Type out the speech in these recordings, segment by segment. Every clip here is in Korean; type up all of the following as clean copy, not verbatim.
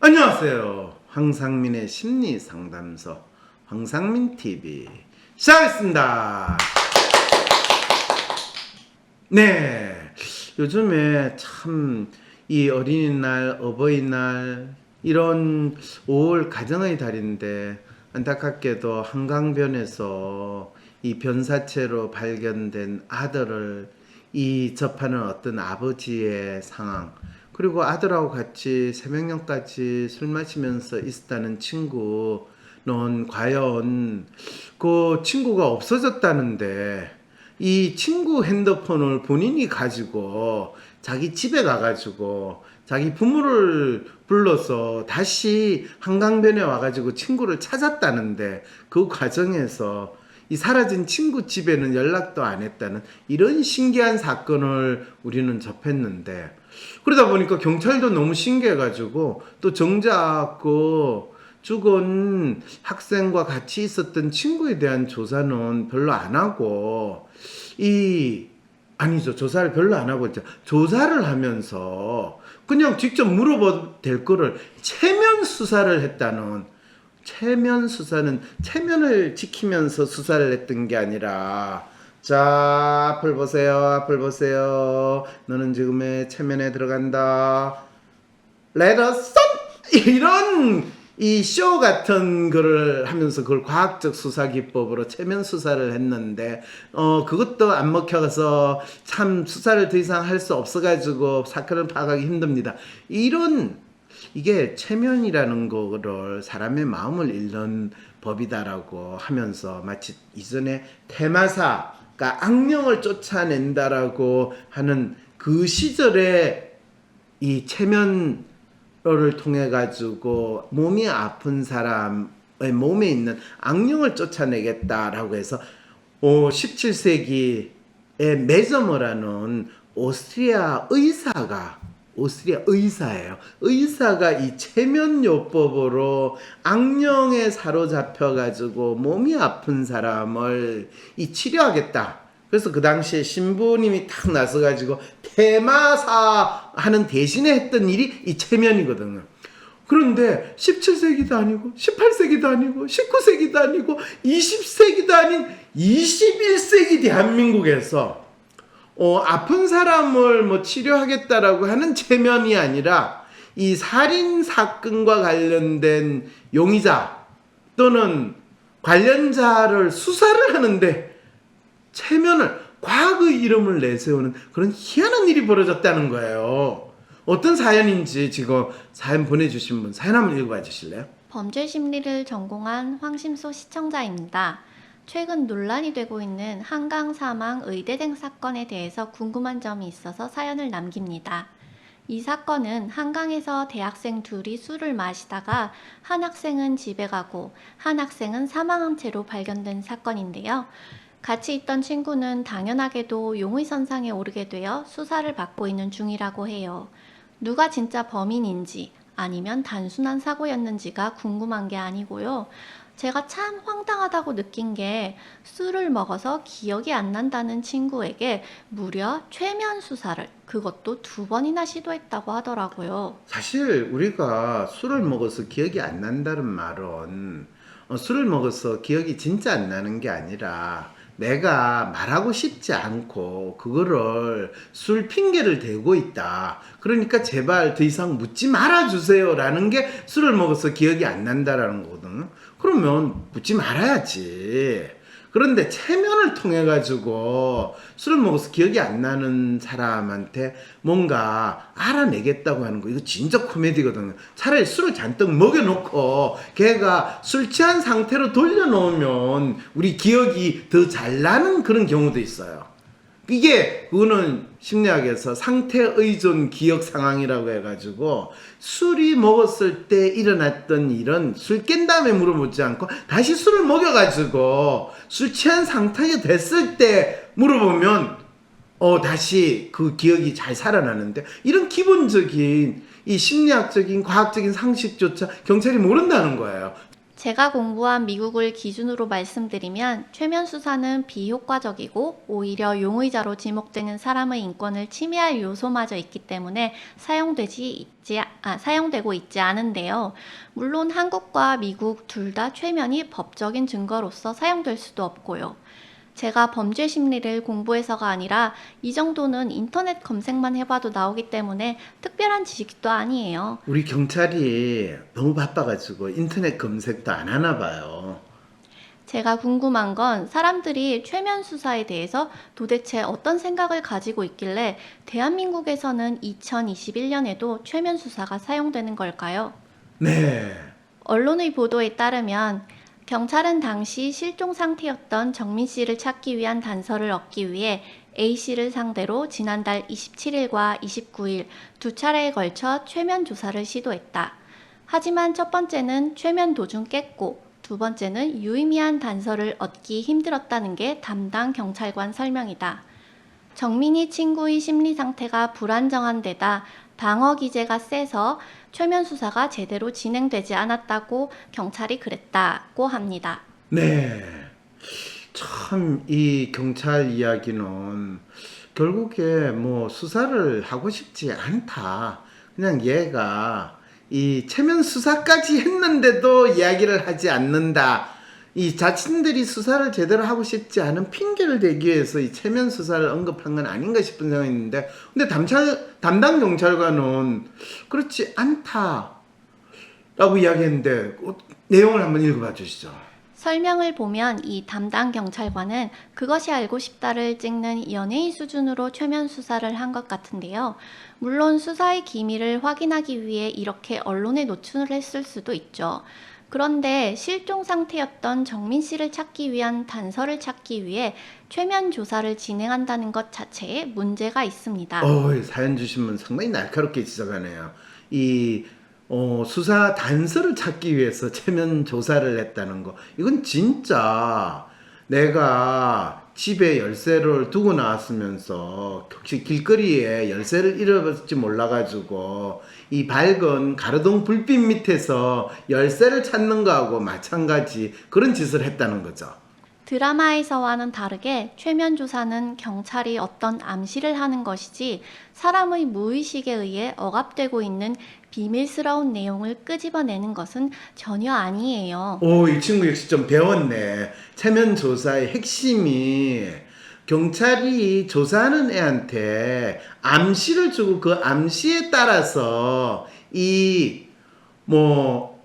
안녕하세요. 황상민의 심리상담소 황상민TV 시작하겠습니다. 네, 요즘에 참 이 어린이날, 어버이날 이런 5월 가정의 달인데 안타깝게도 한강변에서 이 변사체로 발견된 아들을 접하는 어떤 아버지의 상황, 그리고 아들하고 같이 새벽녘까지 술 마시면서 있었다는 친구는 과연 그 친구가 없어졌다는데 이 친구 핸드폰을 본인이 가지고 자기 집에 가가지고 자기 부모를 불러서 다시 한강변에 와가지고 친구를 찾았다는데 그 과정에서 이 사라진 친구 집에는 연락도 안 했다는 이런 신기한 사건을 우리는 접했는데, 그러다 보니까 경찰도 너무 신기해가지고 또 정작 그 죽은 학생과 같이 있었던 친구에 대한 조사는 별로 안 하고 아니죠, 조사를 별로 안 하고 있죠. 조사를 하면서 그냥 직접 물어봐도 될 거를 체면 수사를 했다는, 체면 수사는 체면을 지키면서 수사를 했던 게 아니라, 자, 앞을 보세요, 앞을 보세요, 너는 지금의 체면에 들어간다, Let us 이런 이 쇼 같은 거를 하면서 그걸 과학적 수사 기법으로 체면 수사를 했는데 그것도 안 먹혀서 참 수사를 더 이상 할 수 없어가지고 사건을 파악하기 힘듭니다. 이게 체면이라는 거를 사람의 마음을 읽는 법이다라고 하면서 마치 이전에 테마사가 악령을 쫓아낸다라고 하는 그 시절에 이 체면을 통해 가지고 몸이 아픈 사람의 몸에 있는 악령을 쫓아내겠다라고 해서 17세기에 메저머라는 오스트리아 의사예요. 의사가 이 체면요법으로 악령에 사로잡혀 가지고 몸이 아픈 사람을 치료하겠다. 그래서 그 당시에 신부님이 딱 나서가지고 테마사 하는 대신에 했던 일이 이 체면이거든요. 그런데 17세기도 아니고 18세기도 아니고 19세기도 아니고 20세기도 아닌 21세기 대한민국에서 아픈 사람을 치료하겠다라고 하는 체면이 아니라 이 살인 사건과 관련된 용의자 또는 관련자를 수사를 하는데 체면을, 과거의 이름을 내세우는 그런 희한한 일이 벌어졌다는 거예요. 어떤 사연인지 지금 사연 보내주신 분 사연 한번 읽어봐 주실래요? 범죄 심리를 전공한 황심소 시청자입니다. 최근 논란이 되고 있는 한강 사망 의대생 사건에 대해서 궁금한 점이 있어서 사연을 남깁니다. 이 사건은 한강에서 대학생 둘이 술을 마시다가 한 학생은 집에 가고 한 학생은 사망한 채로 발견된 사건인데요. 같이 있던 친구는 당연하게도 용의선상에 오르게 되어 수사를 받고 있는 중이라고 해요. 누가 진짜 범인인지 아니면 단순한 사고였는지가 궁금한 게 아니고요. 제가 참 황당하다고 느낀 게 술을 먹어서 기억이 안 난다는 친구에게 무려 최면 수사를, 그것도 2번이나 시도했다고 하더라고요. 사실 우리가 술을 먹어서 기억이 안 난다는 말은 술을 먹어서 기억이 진짜 안 나는 게 아니라 내가 말하고 싶지 않고 그거를 술 핑계를 대고 있다, 그러니까 제발 더 이상 묻지 말아주세요 라는 게 술을 먹어서 기억이 안 난다라는 거거든요. 그러면 묻지 말아야지. 그런데 체면을 통해 가지고 술을 먹어서 기억이 안 나는 사람한테 뭔가 알아내겠다고 하는 거, 이거 진짜 코미디거든요. 차라리 술을 잔뜩 먹여놓고 걔가 술 취한 상태로 돌려놓으면 우리 기억이 더 잘 나는 그런 경우도 있어요. 그거는 심리학에서 상태 의존 기억 상황이라고 해가지고 술이 먹었을 때 일어났던 일은 술 깬 다음에 물어보지 않고 다시 술을 먹여가지고 술 취한 상태가 됐을 때 물어보면 다시 그 기억이 잘 살아나는데, 이런 기본적인 이 심리학적인 과학적인 상식조차 경찰이 모른다는 거예요. 제가 공부한 미국을 기준으로 말씀드리면 최면 수사는 비효과적이고 오히려 용의자로 지목되는 사람의 인권을 침해할 요소마저 있기 때문에 사용되고 있지 않은데요. 물론 한국과 미국 둘 다 최면이 법적인 증거로서 사용될 수도 없고요. 제가 범죄 심리를 공부해서가 아니라 이 정도는 인터넷 검색만 해봐도 나오기 때문에 특별한 지식도 아니에요. 우리 경찰이 너무 바빠가지고 인터넷 검색도 안 하나 봐요. 제가 궁금한 건 사람들이 최면 수사에 대해서 도대체 어떤 생각을 가지고 있길래 대한민국에서는 2021년에도 최면 수사가 사용되는 걸까요? 네. 언론의 보도에 따르면 경찰은 당시 실종 상태였던 정민 씨를 찾기 위한 단서를 얻기 위해 A 씨를 상대로 지난달 27일과 29일 두 차례에 걸쳐 최면 조사를 시도했다. 하지만 첫 번째는 최면 도중 깼고 두 번째는 유의미한 단서를 얻기 힘들었다는 게 담당 경찰관 설명이다. 정민이 친구의 심리 상태가 불안정한 데다 방어 기제가 세서 최면 수사가 제대로 진행되지 않았다고 경찰이 그랬다고 합니다. 네. 참, 이 경찰 이야기는 결국에 뭐 수사를 하고 싶지 않다. 그냥 얘가 이 체면 수사까지 했는데도 이야기를 하지 않는다. 이 자신들이 수사를 제대로 하고 싶지 않은 핑계를 대기 위해서 이 체면 수사를 언급한 건 아닌가 싶은 생각이 있는데, 근데 담당 경찰관은 그렇지 않다 라고 이야기했는데, 내용을 한번 읽어봐 주시죠. 설명을 보면 이 담당 경찰관은 그것이 알고 싶다를 찍는 연예인 수준으로 최면 수사를 한 것 같은데요. 물론 수사의 기밀을 확인하기 위해 이렇게 언론에 노출했을 수도 있죠. 그런데 실종 상태였던 정민 씨를 찾기 위한 단서를 찾기 위해 최면 조사를 진행한다는 것 자체에 문제가 있습니다. 사연 주신 분 상당히 날카롭게 지적하네요. 이 수사 단서를 찾기 위해서 체면 조사를 했다는 거. 이건 진짜 내가 집에 열쇠를 두고 나왔으면서 혹시 길거리에 열쇠를 잃어버릴지 몰라가지고 이 밝은 가로등 불빛 밑에서 열쇠를 찾는 거하고 마찬가지 그런 짓을 했다는 거죠. 드라마에서와는 다르게 최면 조사는 경찰이 어떤 암시를 하는 것이지 사람의 무의식에 의해 억압되고 있는 비밀스러운 내용을 끄집어내는 것은 전혀 아니에요. 이 친구 역시 좀 배웠네. 체면 조사의 핵심이 경찰이 조사하는 애한테 암시를 주고 그 암시에 따라서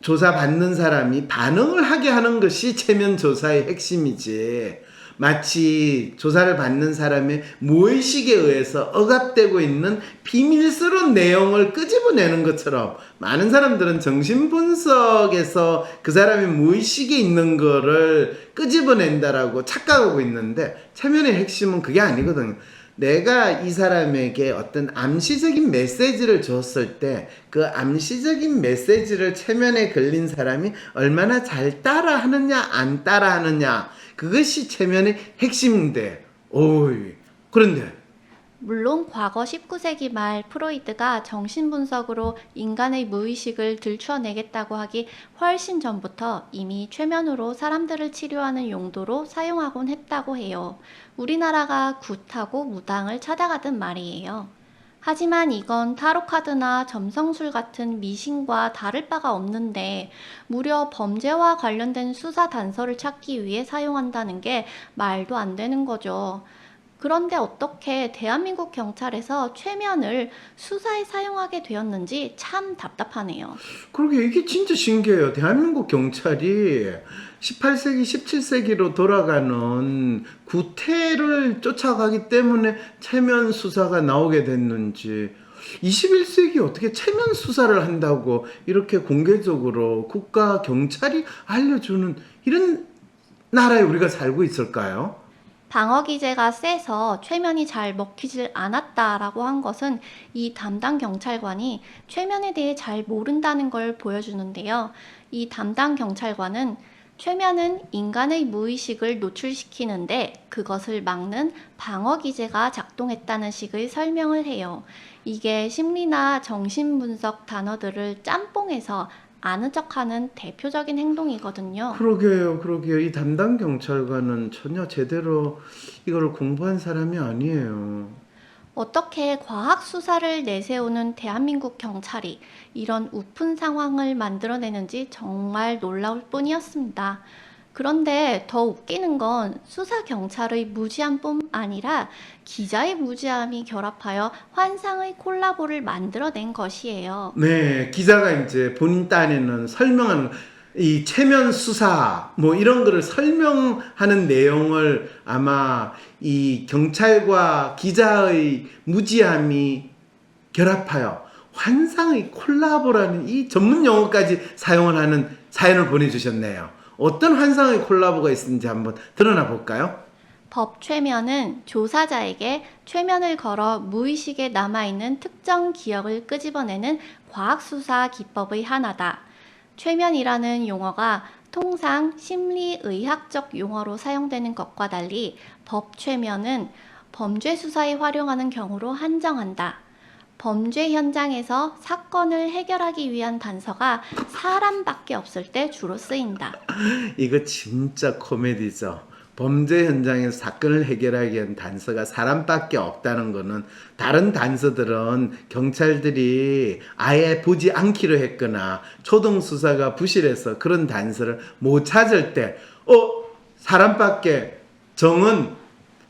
조사받는 사람이 반응을 하게 하는 것이 체면 조사의 핵심이지. 마치 조사를 받는 사람의 무의식에 의해서 억압되고 있는 비밀스러운 내용을 끄집어내는 것처럼 많은 사람들은 정신분석에서 그 사람의 무의식에 있는 거를 끄집어낸다라고 착각하고 있는데 체면의 핵심은 그게 아니거든요. 내가 이 사람에게 어떤 암시적인 메시지를 줬을 때 그 암시적인 메시지를 체면에 걸린 사람이 얼마나 잘 따라하느냐 안 따라하느냐 그것이 체면의 핵심인데 그런데 물론 과거 19세기 말 프로이드가 정신분석으로 인간의 무의식을 들추어내겠다고 하기 훨씬 전부터 이미 최면으로 사람들을 치료하는 용도로 사용하곤 했다고 해요. 우리나라가 굿하고 무당을 찾아가든 말이에요. 하지만 이건 타로카드나 점성술 같은 미신과 다를 바가 없는데 무려 범죄와 관련된 수사 단서를 찾기 위해 사용한다는 게 말도 안 되는 거죠. 그런데 어떻게 대한민국 경찰에서 최면을 수사에 사용하게 되었는지 참 답답하네요. 그러게 이게 진짜 신기해요. 대한민국 경찰이 18세기, 17세기로 돌아가는 구태를 쫓아가기 때문에 체면 수사가 나오게 됐는지 21세기 어떻게 체면 수사를 한다고 이렇게 공개적으로 국가 경찰이 알려주는 이런 나라에 우리가 살고 있을까요? 방어 기제가 세서 최면이 잘 먹히질 않았다라고 한 것은 이 담당 경찰관이 최면에 대해 잘 모른다는 걸 보여주는데요. 이 담당 경찰관은 최면은 인간의 무의식을 노출시키는데 그것을 막는 방어 기제가 작동했다는 식의 설명을 해요. 이게 심리나 정신분석 단어들을 짬뽕해서 아는 척하는 대표적인 행동이거든요. 그러게요. 이 담당 경찰관은 전혀 제대로 이거를 공부한 사람이 아니에요. 어떻게 과학 수사를 내세우는 대한민국 경찰이 이런 우픈 상황을 만들어내는지 정말 놀라울 뿐이었습니다. 그런데 더 웃기는 건 수사 경찰의 무지함뿐 아니라 기자의 무지함이 결합하여 환상의 콜라보를 만들어낸 것이에요. 네, 기자가 이제 본인 딴에는 설명하는 이 체면 수사 뭐 이런 거를 설명하는 내용을 아마 이 경찰과 기자의 무지함이 결합하여 환상의 콜라보라는 이 전문 용어까지 사용을 하는 사연을 보내주셨네요. 어떤 환상의 콜라보가 있는지 한번 드러나 볼까요? 법 최면은 조사자에게 최면을 걸어 무의식에 남아있는 특정 기억을 끄집어내는 과학수사 기법의 하나다. 최면이라는 용어가 통상 심리의학적 용어로 사용되는 것과 달리 법 최면은 범죄 수사에 활용하는 경우로 한정한다. 범죄 현장에서 사건을 해결하기 위한 단서가 사람밖에 없을 때 주로 쓰인다. 이거 진짜 코미디죠. 범죄 현장에서 사건을 해결하기 위한 단서가 사람밖에 없다는 거는 다른 단서들은 경찰들이 아예 보지 않기로 했거나 초동 수사가 부실해서 그런 단서를 못 찾을 때 사람밖에 정은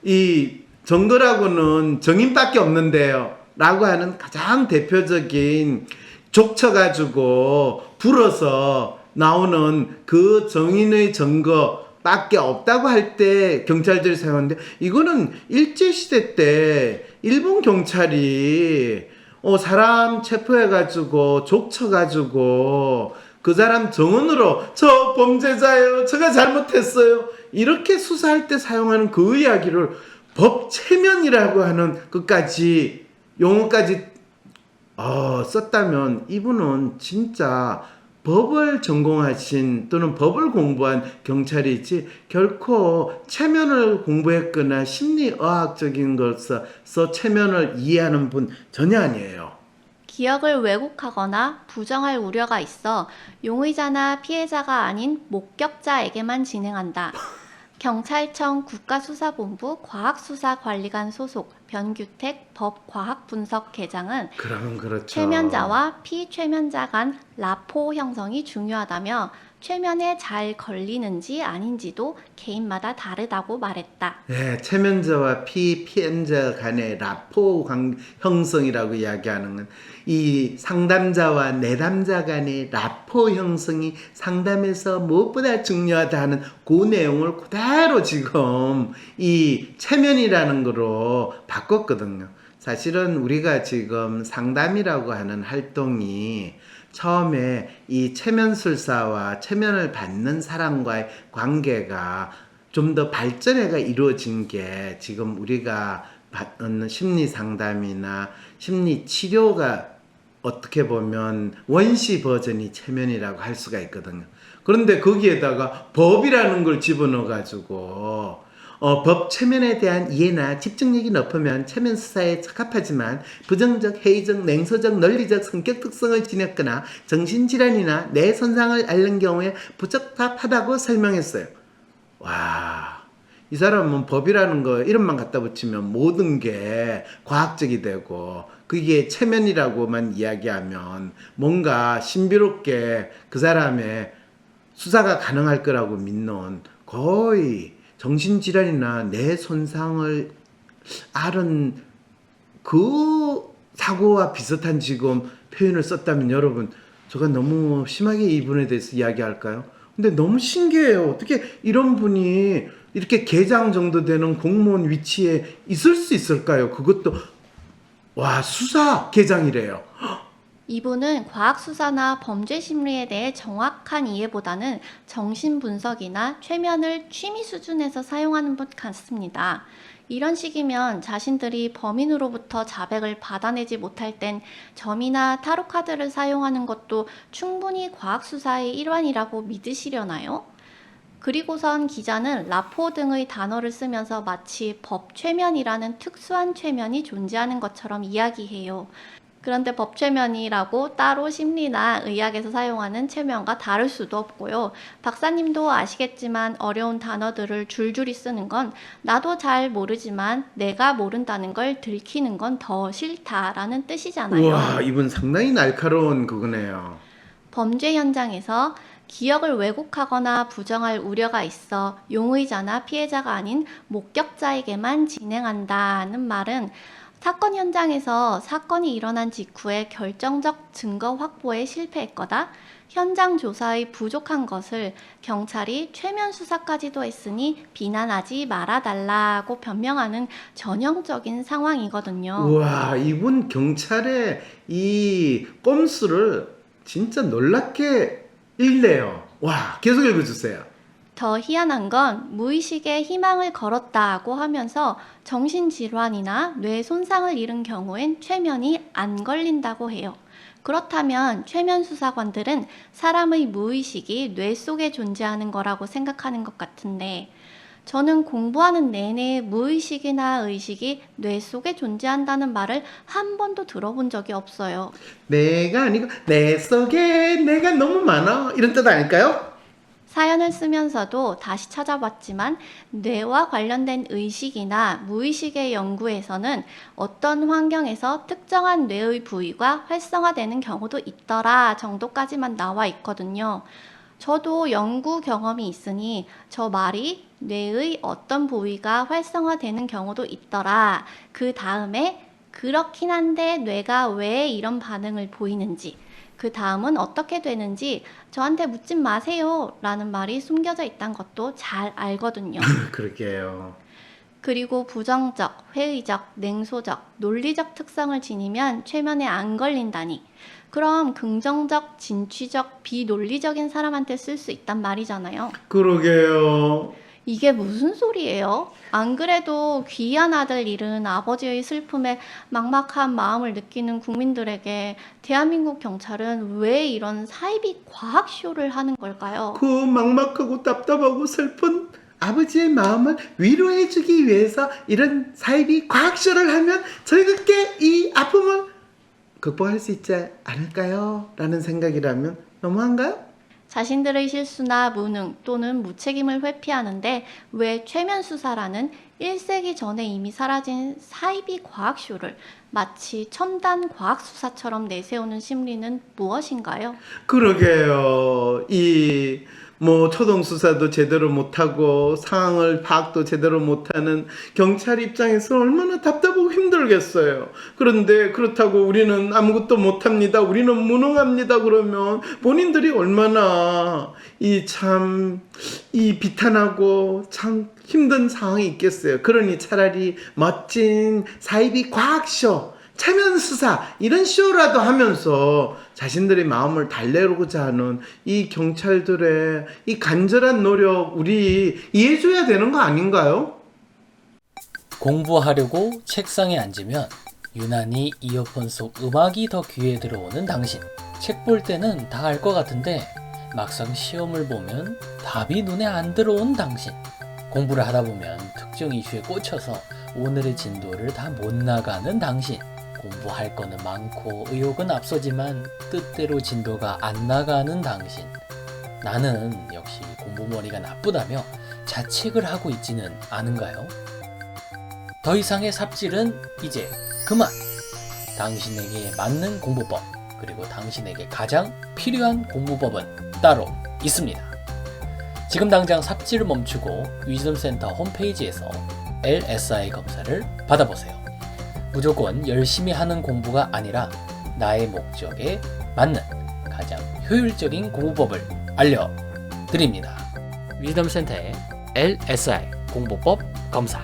이 정거라고는 정인밖에 없는데요 라고 하는 가장 대표적인 족쳐가지고 불어서 나오는 그 정인의 증거밖에 없다고 할 때 경찰들이 사용하는데, 이거는 일제시대 때 일본 경찰이 사람 체포해가지고 족쳐가지고 그 사람 정언으로 저 범죄자예요, 제가 잘못했어요 이렇게 수사할 때 사용하는 그 이야기를 법 체면이라고 하는 것까지 용어까지 썼다면 이분은 진짜 법을 전공하신 또는 법을 공부한 경찰이지 결코 체면을 공부했거나 심리의학적인 것에서 체면을 이해하는 분 전혀 아니에요. 기억을 왜곡하거나 부정할 우려가 있어 용의자나 피해자가 아닌 목격자에게만 진행한다. 경찰청 국가수사본부 과학수사관리관 소속 변규택 법과학분석계장은 그럼 그렇죠. 최면자와 피최면자 간 라포 형성이 중요하다며 최면에 잘 걸리는지 아닌지도 개인마다 다르다고 말했다. 네, 체면자와 피피엔자 간의 라포 형성이라고 이야기하는 건 이 상담자와 내담자 간의 라포 형성이 상담에서 무엇보다 중요하다는 그 내용을 그대로 지금 이 체면이라는 거로 바꿨거든요. 사실은 우리가 지금 상담이라고 하는 활동이 처음에 이 체면술사와 체면을 받는 사람과의 관계가 좀 더 발전해가 이루어진 게 지금 우리가 받는 심리 상담이나 심리 치료가 어떻게 보면 원시 버전이 체면이라고 할 수가 있거든요. 그런데 거기에다가 법이라는 걸 집어넣어 가지고 법 체면에 대한 이해나 집중력이 높으면 체면 수사에 적합하지만 부정적, 회의적, 냉소적, 논리적 성격 특성을 지녔거나 정신질환이나 뇌 손상을 앓는 경우에 부적합하다고 설명했어요. 와, 이 사람은 법이라는 거 이름만 갖다 붙이면 모든 게 과학적이 되고 그게 체면이라고만 이야기하면 뭔가 신비롭게 그 사람의 수사가 가능할 거라고 믿는 거의 정신질환이나 뇌 손상을 앓은 그 사고와 비슷한 지금 표현을 썼다면 여러분, 제가 너무 심하게 이분에 대해서 이야기할까요? 근데 너무 신기해요. 어떻게 이런 분이 이렇게 계장 정도 되는 공무원 위치에 있을 수 있을까요? 그것도 수사 계장이래요. 이분은 과학수사나 범죄심리에 대해 정확한 이해보다는 정신분석이나 최면을 취미 수준에서 사용하는 분 같습니다. 이런 식이면 자신들이 범인으로부터 자백을 받아내지 못할 땐 점이나 타로카드를 사용하는 것도 충분히 과학수사의 일환이라고 믿으시려나요? 그리고선 기자는 라포 등의 단어를 쓰면서 마치 법 최면이라는 특수한 최면이 존재하는 것처럼 이야기해요. 그런데 법최면이라고 따로 심리나 의학에서 사용하는 최면과 다를 수도 없고요. 박사님도 아시겠지만 어려운 단어들을 줄줄이 쓰는 건 나도 잘 모르지만 내가 모른다는 걸 들키는 건 더 싫다라는 뜻이잖아요. 우와, 이분 상당히 날카로운 그거네요. 범죄 현장에서 기억을 왜곡하거나 부정할 우려가 있어 용의자나 피해자가 아닌 목격자에게만 진행한다는 말은 사건 현장에서 사건이 일어난 직후에 결정적 증거 확보에 실패했거나 현장 조사의 부족한 것을 경찰이 최면 수사까지도 했으니 비난하지 말아달라고 변명하는 전형적인 상황이거든요. 우와, 이분 경찰의 이 꼼수를 진짜 놀랍게 읽네요. 와, 계속 읽어주세요. 더 희한한 건 무의식에 희망을 걸었다고 하면서 정신질환이나 뇌 손상을 입은 경우엔 최면이 안 걸린다고 해요. 그렇다면 최면 수사관들은 사람의 무의식이 뇌 속에 존재하는 거라고 생각하는 것 같은데 저는 공부하는 내내 무의식이나 의식이 뇌 속에 존재한다는 말을 한 번도 들어본 적이 없어요. 내가 아니고 내 속에 내가 너무 많아, 이런 뜻 아닐까요? 사연을 쓰면서도 다시 찾아봤지만 뇌와 관련된 의식이나 무의식의 연구에서는 어떤 환경에서 특정한 뇌의 부위가 활성화되는 경우도 있더라 정도까지만 나와 있거든요. 저도 연구 경험이 있으니 저 말이 뇌의 어떤 부위가 활성화되는 경우도 있더라. 그 다음에 그렇긴 한데 뇌가 왜 이런 반응을 보이는지 그 다음은 어떻게 되는지 저한테 묻지 마세요 라는 말이 숨겨져 있다는 것도 잘 알거든요. 그러게요. 그리고 부정적, 회의적, 냉소적, 논리적 특성을 지니면 최면에 안 걸린다니. 그럼 긍정적, 진취적, 비논리적인 사람한테 쓸 수 있단 말이잖아요. 그러게요. 이게 무슨 소리예요? 안 그래도 귀한 아들 잃은 아버지의 슬픔에 막막한 마음을 느끼는 국민들에게 대한민국 경찰은 왜 이런 사이비 과학쇼를 하는 걸까요? 그 막막하고 답답하고 슬픈 아버지의 마음을 위로해주기 위해서 이런 사이비 과학쇼를 하면 즐겁게 이 아픔을 극복할 수 있지 않을까요? 라는 생각이라면 너무한가요? 자신들의 실수나 무능 또는 무책임을 회피하는데 왜 최면 수사라는 1세기 전에 이미 사라진 사이비 과학쇼를 마치 첨단 과학 수사처럼 내세우는 심리는 무엇인가요? 그러게요. 이 초동 수사도 제대로 못하고 상황을 파악도 제대로 못하는 경찰 입장에서 얼마나 답답하고 힘들겠어요. 그런데 그렇다고 우리는 아무것도 못합니다, 우리는 무능합니다 그러면 본인들이 얼마나 이 비탄하고 참 힘든 상황이 있겠어요. 그러니 차라리 멋진 사이비 과학쇼, 체면 수사 이런 쇼라도 하면서 자신들의 마음을 달래고자 하는 이 경찰들의 이 간절한 노력 우리 이해해줘야 되는 거 아닌가요? 공부하려고 책상에 앉으면 유난히 이어폰 속 음악이 더 귀에 들어오는 당신. 책 볼 때는 다 알 것 같은데 막상 시험을 보면 답이 눈에 안 들어온 당신. 공부를 하다 보면 특정 이슈에 꽂혀서 오늘의 진도를 다 못 나가는 당신. 공부할 거는 많고 의욕은 앞서지만 뜻대로 진도가 안 나가는 당신. 나는 역시 공부머리가 나쁘다며 자책을 하고 있지는 않은가요? 더 이상의 삽질은 이제 그만! 당신에게 맞는 공부법, 그리고 당신에게 가장 필요한 공부법은 따로 있습니다. 지금 당장 삽질을 멈추고 위즘센터 홈페이지에서 LSI 검사를 받아보세요. 무조건 열심히 하는 공부가 아니라 나의 목적에 맞는 가장 효율적인 공부법을 알려드립니다. 위즘센터의 LSI 공부법 검사.